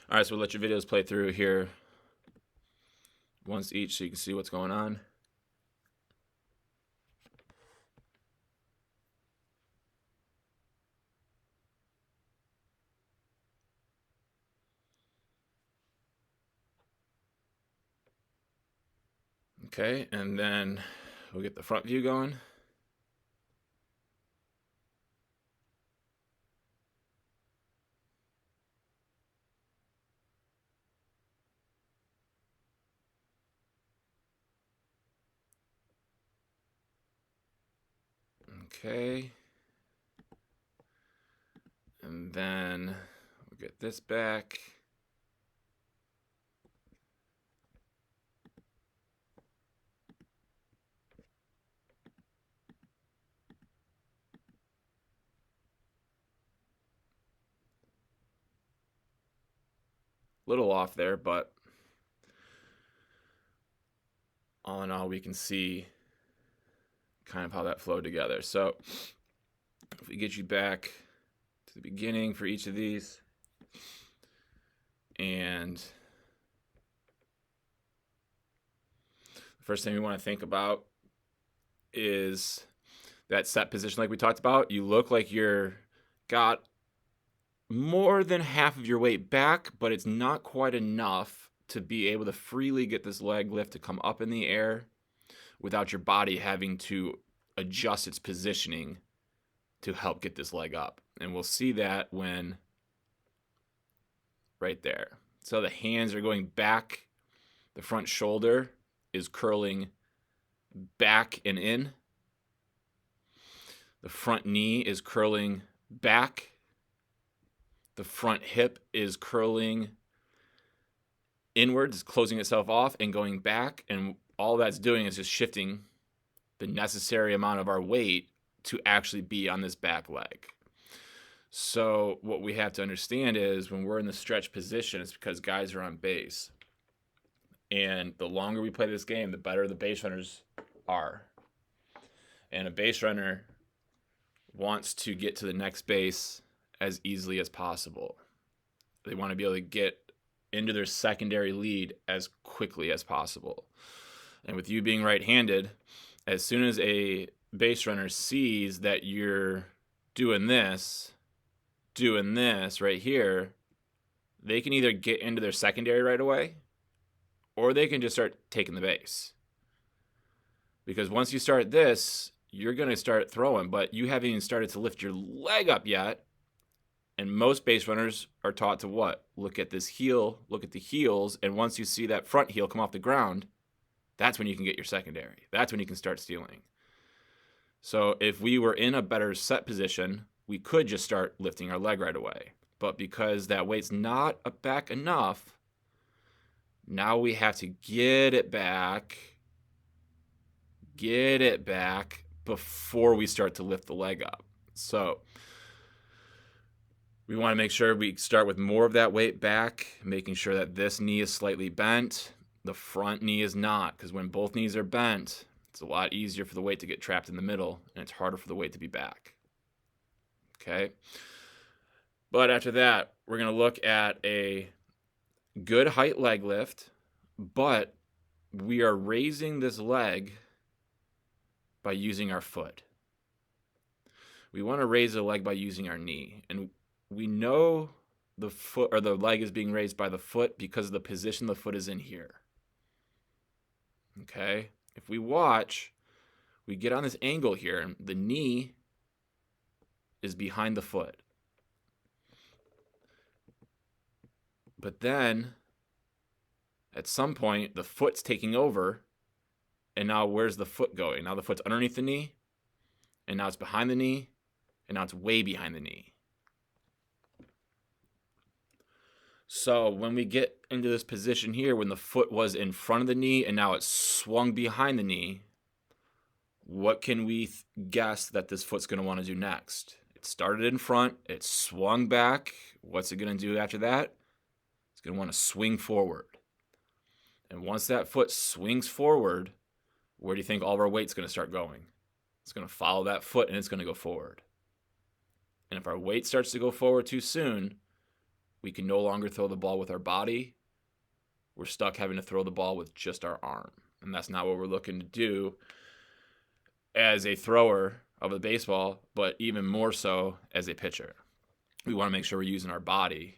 All right, so we'll let your videos play through here once each so you can see what's going on. Okay, and then we'll get the front view going. Okay. And then we'll get this back. Little off there, but all in all, we can see kind of how that flowed together. So if we get you back to the beginning for each of these, and the first thing we want to think about is that set position like we talked about. You look like you're got more than half of your weight back, but it's not quite enough to be able to freely get this leg lift to come up in the air without your body having to adjust its positioning to help get this leg up. And we'll see that when right there. So the hands are going back. The front shoulder is curling back and in. The front knee is curling back. The front hip is curling inwards, closing itself off and going back. And all that's doing is just shifting the necessary amount of our weight to actually be on this back leg. So what we have to understand is when we're in the stretch position, it's because guys are on base. And the longer we play this game, the better the base runners are. And a base runner wants to get to the next base as easily as possible. They want to be able to get into their secondary lead as quickly as possible. And with you being right-handed, as soon as a base runner sees that you're doing this right here, they can either get into their secondary right away, or they can just start taking the base. Because once you start this, you're going to start throwing, but you haven't even started to lift your leg up yet. And most base runners are taught to what? Look at this heel, look at the heels, and once you see that front heel come off the ground, that's when you can get your secondary. That's when you can start stealing. So if we were in a better set position, we could just start lifting our leg right away. But because that weight's not back enough, now we have to get it back before we start to lift the leg up. So we want to make sure we start with more of that weight back, making sure that this knee is slightly bent. The front knee is not, because when both knees are bent, it's a lot easier for the weight to get trapped in the middle, and it's harder for the weight to be back. Okay? But after that, we're going to look at a good height leg lift, but we are raising this leg by using our foot. We want to raise the leg by using our knee. And we know the foot or the leg is being raised by the foot because of the position the foot is in here. Okay? If we watch, we get on this angle here, and the knee is behind the foot. But then, at some point, the foot's taking over, and now where's the foot going? Now the foot's underneath the knee, and now it's behind the knee, and now it's way behind the knee. So when we get into this position here, when the foot was in front of the knee and now it's swung behind the knee, what can we guess that this foot's going to want to do next? It started in front, it swung back. What's it going to do after that? It's going to want to swing forward. And once that foot swings forward, where do you think all of our weight's going to start going? It's going to follow that foot and it's going to go forward. And if our weight starts to go forward too soon, We can no longer throw the ball with our body. We're stuck having to throw the ball with just our arm. And that's not what we're looking to do as a thrower of a baseball, but even more so as a pitcher. We want to make sure we're using our body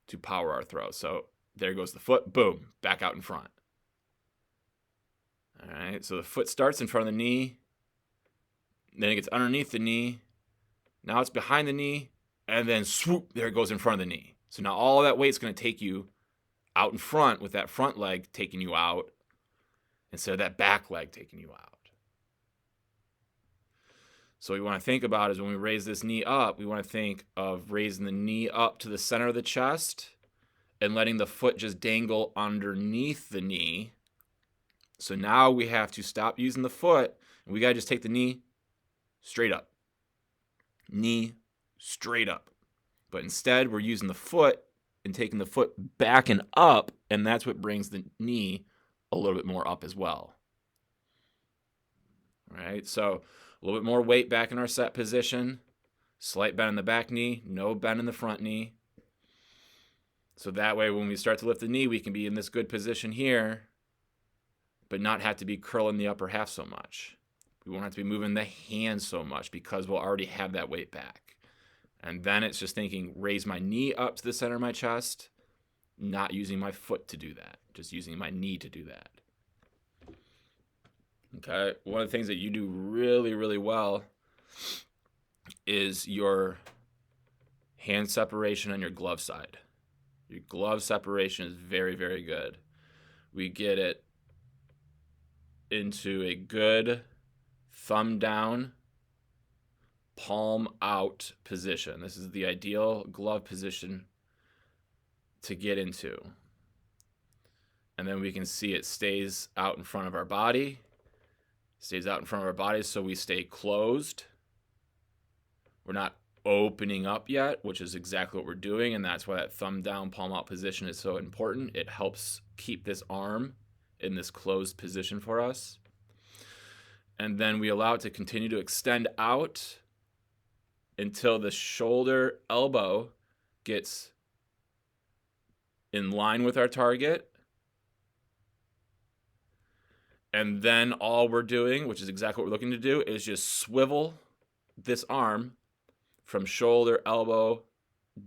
to power our throw. So there goes the foot, boom, back out in front. All right, so the foot starts in front of the knee, then it gets underneath the knee, now it's behind the knee, and then swoop, there it goes in front of the knee. So now all of that weight's going to take you out in front with that front leg taking you out instead of that back leg taking you out. So what we want to think about is when we raise this knee up, we want to think of raising the knee up to the center of the chest and letting the foot just dangle underneath the knee. So now we have to stop using the foot, and we got to just take the knee straight up. Knee straight up. But instead, we're using the foot and taking the foot back and up, and that's what brings the knee a little bit more up as well. All right, so a little bit more weight back in our set position. Slight bend in the back knee, no bend in the front knee. So that way, when we start to lift the knee, we can be in this good position here, but not have to be curling the upper half so much. We won't have to be moving the hands so much because we'll already have that weight back. And then it's just thinking, raise my knee up to the center of my chest, not using my foot to do that, just using my knee to do that. Okay, one of the things that you do really, really well is your hand separation on your glove side. Your glove separation is very, very good. We get it into a good thumb down, palm out position. This is the ideal glove position to get into. And then we can see it stays out in front of our body. Stays out in front of our body so we stay closed. We're not opening up yet, which is exactly what we're doing, and that's why that thumb down, palm out position is so important. It helps keep this arm in this closed position for us. And then we allow it to continue to extend out until the shoulder elbow gets in line with our target. And then all we're doing, which is exactly what we're looking to do, is just swivel this arm from shoulder, elbow,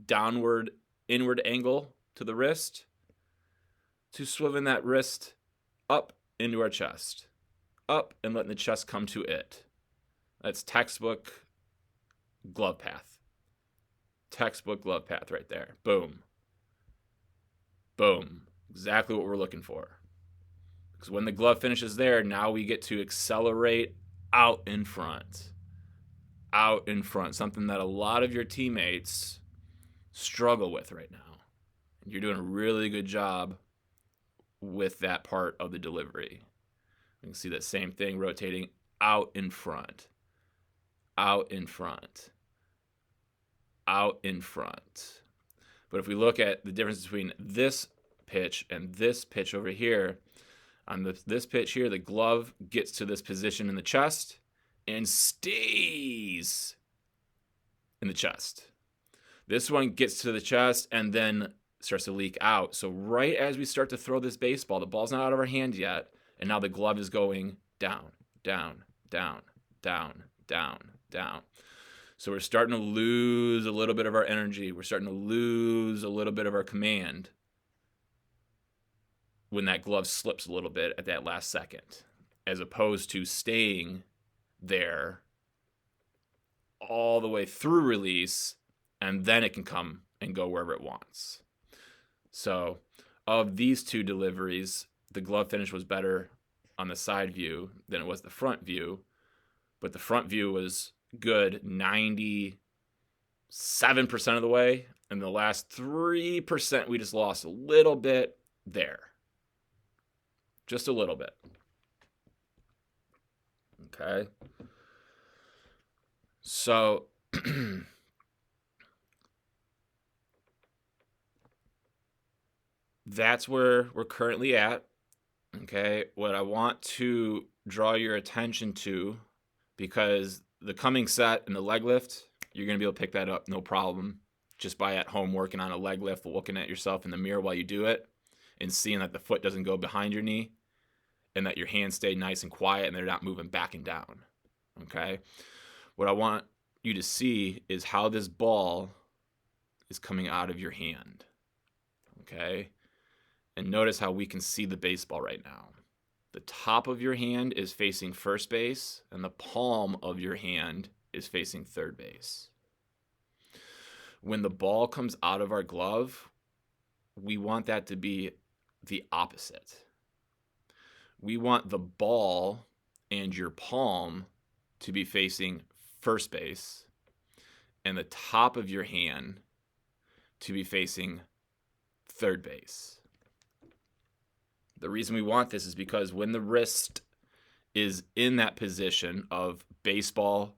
downward, inward angle to the wrist, to swiveling that wrist up into our chest. Up and letting the chest come to it. That's textbook glove path. Textbook glove path right there. Boom. Boom. Exactly what we're looking for. Because when the glove finishes there, now we get to accelerate out in front. Out in front. Something that a lot of your teammates struggle with right now. You're doing a really good job with that part of the delivery. You can see that same thing rotating out in front. Out in front. Out in front. But if we look at the difference between this pitch and this pitch over here, on this pitch here, the glove gets to this position in the chest and stays in the chest. This one gets to the chest and then starts to leak out. So right as we start to throw this baseball, the ball's not out of our hand yet, and now the glove is going down, down, down, down, down, down. So we're starting to lose a little bit of our energy. We're starting to lose a little bit of our command when that glove slips a little bit at that last second, as opposed to staying there all the way through release, and then it can come and go wherever it wants. So of these two deliveries, the glove finish was better on the side view than it was the front view, but the front view was good 97% of the way, and the last 3% we just lost a little bit there. Just a little bit. Okay. So that's where we're currently at. Okay. What I want to draw your attention to, because the coming set and the leg lift, you're going to be able to pick that up, no problem. just by at home working on a leg lift, looking at yourself in the mirror while you do it and seeing that the foot doesn't go behind your knee and that your hands stay nice and quiet and they're not moving back and down. Okay? What I want you to see is how this ball is coming out of your hand. Okay? And notice how we can see the baseball right now. The top of your hand is facing first base, and the palm of your hand is facing third base. When the ball comes out of our glove, we want that to be the opposite. We want the ball and your palm to be facing first base, and the top of your hand to be facing third base. The reason we want this is because when the wrist is in that position of baseball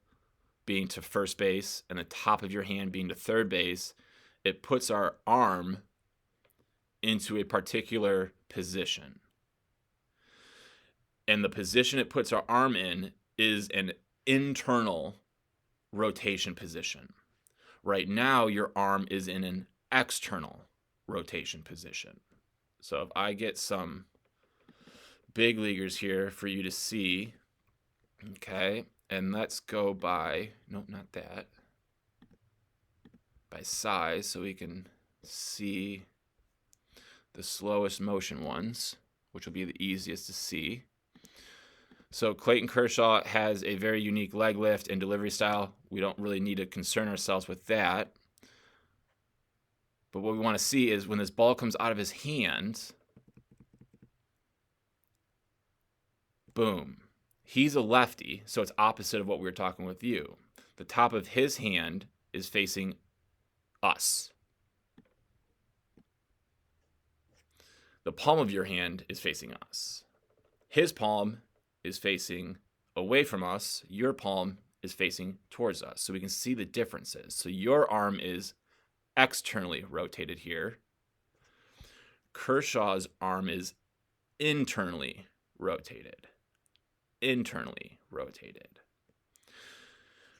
being to first base and the top of your hand being to third base, it puts our arm into a particular position. And the position it puts our arm in is an internal rotation position. Right now, your arm is in an external rotation position. So if I get some big leaguers here for you to see, okay, and let's go by, nope, not that, by size so we can see the slowest motion ones, which will be the easiest to see. So Clayton Kershaw has a very unique leg lift and delivery style. We don't really need to concern ourselves with that. But what we want to see is when this ball comes out of his hand, boom. He's a lefty, so it's opposite of what we were talking with you. The top of his hand is facing us. The palm of your hand is facing us. His palm is facing away from us. Your palm is facing towards us. So we can see the differences. So your arm is externally rotated here. Kershaw's arm is internally rotated. Internally rotated.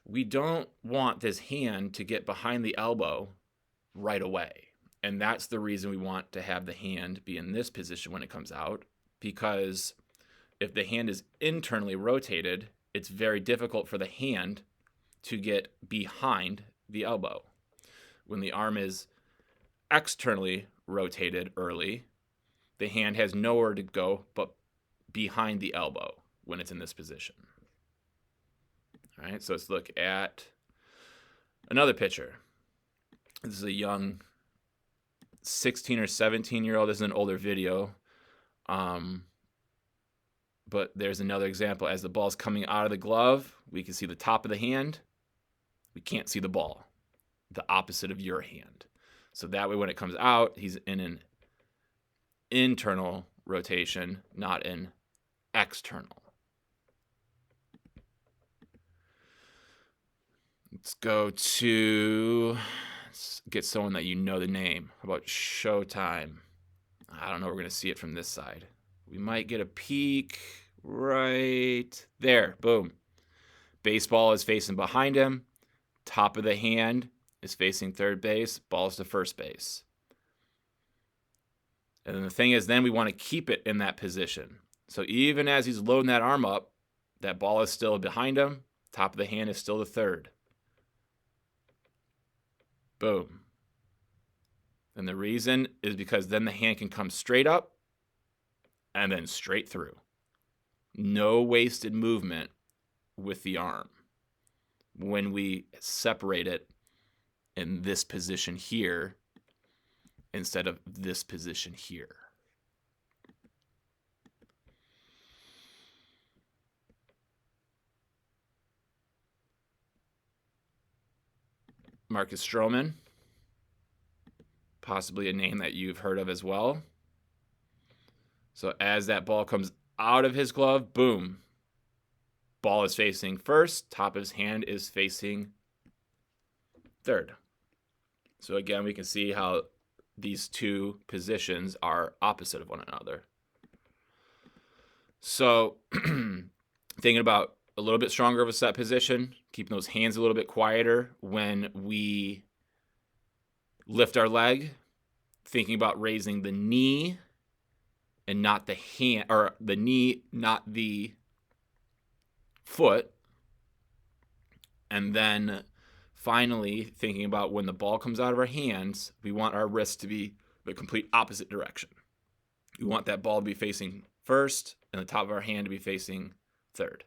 We don't want this hand to get behind the elbow right away. And that's the reason we want to have the hand be in this position when it comes out, because if the hand is internally rotated, it's very difficult for the hand to get behind the elbow. When the arm is externally rotated early, the hand has nowhere to go but behind the elbow when it's in this position. All right, so let's look at another pitcher. This is a young 16 or 17-year-old. This is an older video. But there's another example. As the ball's coming out of the glove, we can see the top of the hand. We can't see the ball, the opposite of your hand. So that way when it comes out, he's in an internal rotation, not an external. Let's get someone that you know the name. How about Showtime? I don't know. We're going to see it from this side. We might get a peek right there. Boom. Baseball is facing behind him. Top of the hand is facing third base. Ball's to first base. And then the thing is, then we want to keep it in that position. So even as he's loading that arm up, that ball is still behind him. Top of the hand is still to third. Boom. And the reason is because then the hand can come straight up and then straight through. No wasted movement with the arm when we separate it in this position here instead of this position here. Marcus Stroman, possibly a name that you've heard of as well. So as that ball comes out of his glove, boom. Ball is facing first, top of his hand is facing third. So again, we can see how these two positions are opposite of one another. So thinking about a little bit stronger of a set position, keeping those hands a little bit quieter when we lift our leg, thinking about raising the knee and not the hand, or the knee, not the foot. And then finally thinking about when the ball comes out of our hands, we want our wrist to be the complete opposite direction. We want that ball to be facing first and the top of our hand to be facing third.